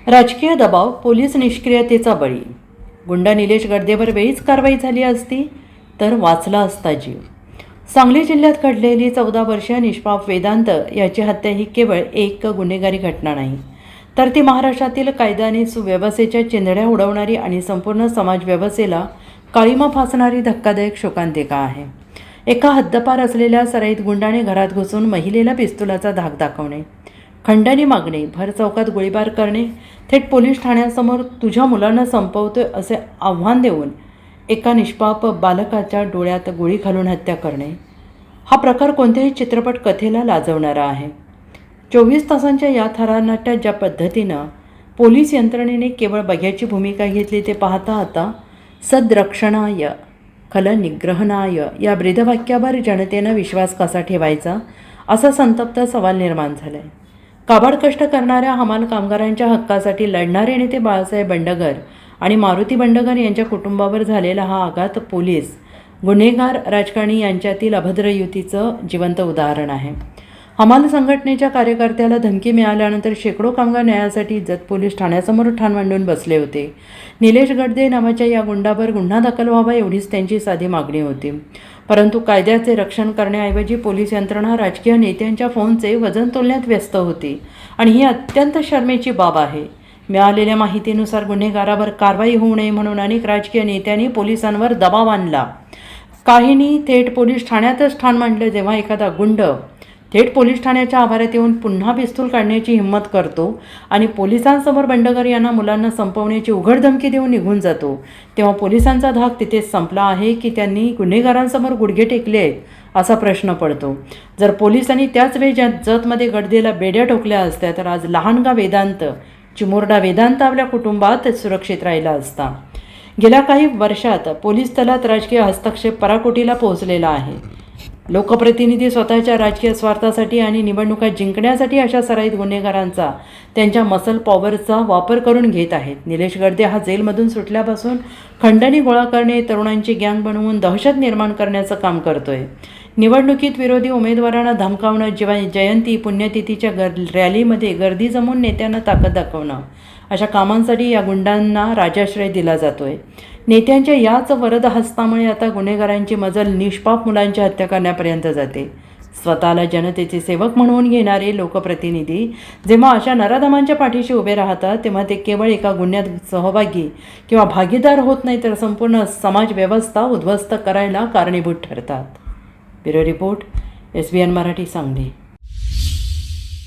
राजकीय दबाव, पोलीस निष्क्रियतेचा बळी. गुंडा निलेश गडदेवर वेळीच कारवाई झाली असती तर वाचला असता जीव. सांगली जिल्ह्यात घडलेली 14 वर्षीय निष्पाप वेदांत याची हत्या ही केवळ एक गुन्हेगारी घटना नाही, तर ती महाराष्ट्रातील कायदा आणि सुव्यवस्थेच्या चिंधड्या उडवणारी आणि संपूर्ण समाजव्यवस्थेला काळिमा फासणारी धक्कादायक शोकांतिका आहे. एका हद्दपार असलेल्या सराईत गुंडाने घरात घुसून महिलेला पिस्तुलाचा धाक दाखवणे, खंडणी मागणे, भर चौकात गोळीबार करणे, थेट पोलीस ठाण्यासमोर तुझ्या मुलांना संपवतोय असे आव्हान देऊन एका निष्पाप बालकाच्या डोळ्यात गोळी घालून हत्या करणे, हा प्रकार कोणत्याही चित्रपट कथेला लाजवणारा आहे. 24 तासांच्या या थरारनाट्यात ज्या पद्धतीनं पोलीस यंत्रणेने केवळ बघ्याची भूमिका घेतली ते पाहता आता सद्रक्षणाय खलनिग्रहणाय या ब्रीदवाक्यावर जनतेनं विश्वास कसा ठेवायचा असा संतप्त सवाल निर्माण झाला आहे. काबाड कष्ट करणाऱ्या हमाल कामगारांच्या हक्कासाठी लढणारे नेते बाळासाहेब बंडगर आणि मारुती बंडगर यांच्या कुटुंबावर झालेला हा आघात पोलीस गुन्हेगार राजकारणी यांच्यातील अभद्र युतीचं जिवंत उदाहरण आहे. हमाल संघटनेच्या कार्यकर्त्याला धमकी मिळाल्यानंतर शेकडो कामगार न्यायासाठी जत पोलीस ठाण्यासमोर ठाण मांडून बसले होते. निलेश गडदे नावाच्या या गुंडावर गुन्हा दाखल व्हावा एवढीच त्यांची साधी मागणी होती. परंतु कायद्याचे रक्षण करण्याऐवजी पोलीस यंत्रणा राजकीय नेत्यांच्या फोनचे वजन तोलण्यात व्यस्त होती आणि ही अत्यंत शरमेची बाब आहे. मिळालेल्या माहितीनुसार गुन्हेगारावर कारवाई होऊ नये म्हणून अनेक राजकीय नेत्यांनी पोलिसांवर दबाव आणला. काहींनी थेट पोलीस ठाण्यातच ठाण मांडलं. जेव्हा एखादा गुंड थेट पोलीस ठाण्याच्या आवारात येऊन पुन्हा पिस्तूल काढण्याची हिंमत करतो आणि पोलिसांसमोर बंडगर यांना मुलांना संपवण्याची उघड धमकी देऊन निघून जातो, तेव्हा पोलिसांचा धाक तिथेच संपला आहे की त्यांनी गुन्हेगारांसमोर गुडघे टेकले आहेत असा प्रश्न पडतो. जर पोलिसांनी त्याच वेळी जतमध्ये गडदेला बेड्या ठोकल्या असत्या तर आज लहानगा वेदांत, चिमुरडा वेदांत आपल्या कुटुंबात सुरक्षित राहिला असता. गेल्या काही वर्षात पोलीस दलात राजकीय हस्तक्षेप पराकोटीला पोहोचलेला आहे. लोकप्रतिनिधी स्वतःच्या राजकीय स्वार्थासाठी आणि निवडणुका जिंकण्यासाठी अशा सराईत गुन्हेगारांचा त्यांच्या मसल पॉवरचा वापर करून घेत आहेत. निलेश गडदे हा जेलमधून सुटल्यापासून खंडणी गोळा करणे, तरुणांची गँग बनवून दहशत निर्माण करण्याचं काम करतोय. निवडणुकीत विरोधी उमेदवारांना धमकावणं, जयंती पुण्यतिथीच्या रॅलीमध्ये गर्दी जमवून नेत्यांना ताकद दाखवणं, अशा कामांसाठी या गुंडांना राजाश्रय दिला जातोय. नेत्यांच्या याच वरद हस्तामुळे आता गुन्हेगारांची मजल निष्पाप मुलांची हत्या करण्यापर्यंत जाते. स्वतःला जनतेचे सेवक म्हणून घेणारे लोकप्रतिनिधी जेव्हा अशा नराधमांच्या पाठीशी उभे राहतात तेव्हा ते केवळ एका गुन्ह्यात सहभागी किंवा भागीदार होत नाही तर संपूर्ण समाजव्यवस्था उद्ध्वस्त करायला कारणीभूत ठरतात. Bureau report, SBN Marathi, Sangli.